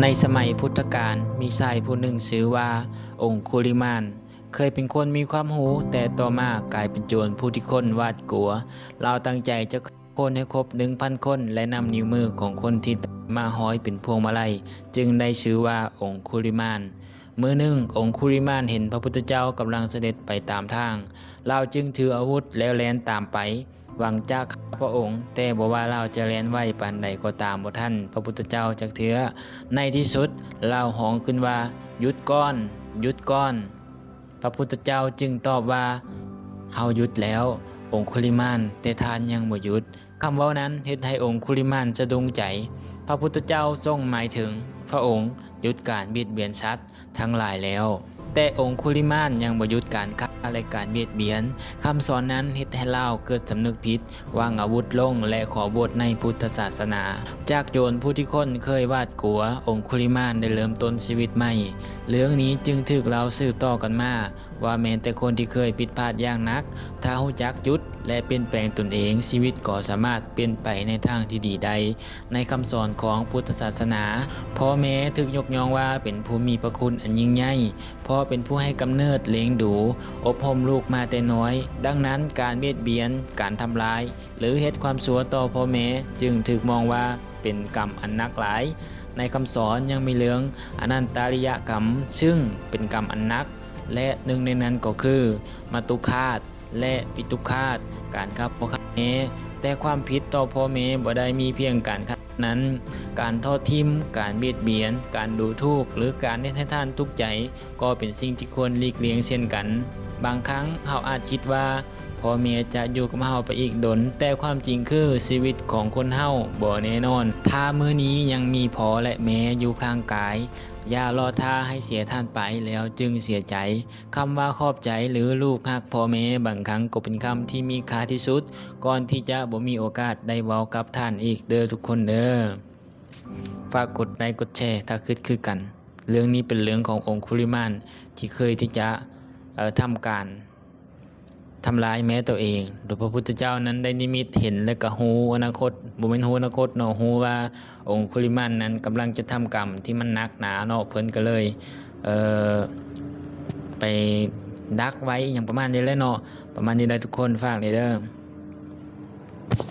ในสมัยพุทธกาลมีชายผู้หนึ่งชื่อว่าองคุลิมานเคยเป็นคนมีความรู้แต่ต่อมากลายเป็นโจรผู้ที่คนหวาดกลัวเราตั้งใจจะคนให้ครบ 1,000 คนและนำนิ้วมือของคนที่มาห้อยเป็นพวงมาลัยจึงได้ชื่อว่าองคุลิมานมื้อหนึ่งองคุลิมานเห็นพระพุทธเจ้ากำลังเสด็จไปตามทางเราจึงถืออาวุธแล้วแล่นตามไปหวังจะฆ่าพระองค์แต่บอกว่าเราจะแล่นไวปานใดก็ตามบ่ทันพระพุทธเจ้าจักเทื่อในที่สุดเราฮ้องขึ้นว่าหยุดก่อนหยุดก่อนพระพุทธเจ้าจึงตอบว่าเฮาหยุดแล้วองคุลิมานแต่ท่านยังบ่หยุดคำเว้านั้นเฮ็ดให้องคุลิมานสะดุ้งใจพระพุทธเจ้าทรงหมายถึงพระองค์หยุดการเบียดเบียนสัตว์ทั้งหลายแล้วแต่องคุลิมานยังบ่หยุดการฆ่าและการเบียดเบียนคำสอนนั้นเฮ็ดให้เราเกิดสำนึกผิดวางอาวุธลงและขอบวชในพุทธศาสนาจากโจรผู้ที่คนเคยหวาดกลัวองคุลิมานได้เริ่มต้นชีวิตใหม่เรื่องนี้จึงถูกเราสืบต่อกันมาว่าแม้แต่คนที่เคยผิดพลาดอย่างหนักถ้ารู้จักหยุดและเปลี่ยนแปลงตนเองชีวิตก็สามารถเปลี่ยนไปในทางที่ดีได้ในคำสอนของพุทธศาสนาพ่อแม้ถูกยกย่องว่าเป็นผู้มีพระคุณอันยิ่งใหญ่เพราะเป็นผู้ให้กำเนิดเลี้ยงดูอบรมลูกมาแต่น้อยดังนั้นการเบียดเบียนการทำร้ายหรือเฮ็ดความชั่วต่อพ่อแม่จึงถูกมองว่าเป็นกรรมอันหนักหลายในคำสอนยังมีเรื่องอนันตริยกรรมซึ่งเป็นกรรมอันหนักและหนึ่งในนั้นก็คือมาตุฆาตและปิตุฆาตการฆ่าพ่อฆ่าแม่แต่ความผิดต่อพ่อแม่บ่ได้มีเพียงการฆ่านั้นการทอดทิ่มการเบียดเบียนการดูถูกหรือการเฮ็ดให้ท่านทุกข์ใจก็เป็นสิ่งที่ควรหลีกเลี่ยงเช่นกันบางครั้งเฮาอาจคิดว่าพ่อแม่จะอยู่กับเฮาไปอีกดนแต่ความจริงคือชีวิตของคนเฮาบ่แน่นอนถ้ามื้อนี้ยังมีพ่อและแม่อยู่ข้างกายอย่ารอท่าให้เสียท่านไปแล้วจึงเสียใจคำว่าขอบใจหรือลูกฮักพ่อแม่บางครั้งก็เป็นคำที่มีค่าที่สุดก่อนที่จะบ่มีโอกาสได้เว้ากับท่านอีกเด้อทุกคนเด้อฝากกดไลค์กดแชร์ถ้าคิดคือกันเรื่องนี้เป็นเรื่องขององคุลิมานที่เคยที่จะทำการทำร้ายแม้ตัวเองโดยพระพุทธเจ้านั้นได้นิมิตเห็นและก็ฮู้อนาคตบ่แม่นฮู้อนาคตเนาะฮู้ว่าองคุลิมานนั้นกำลังจะทำกรรมที่มันหนักหนาเนาะเพิ่นก็เลยไปดักไว้อย่างประมาณนี้แหละเนาะประมาณนี้แหละทุกคนฝากเลยเด้อ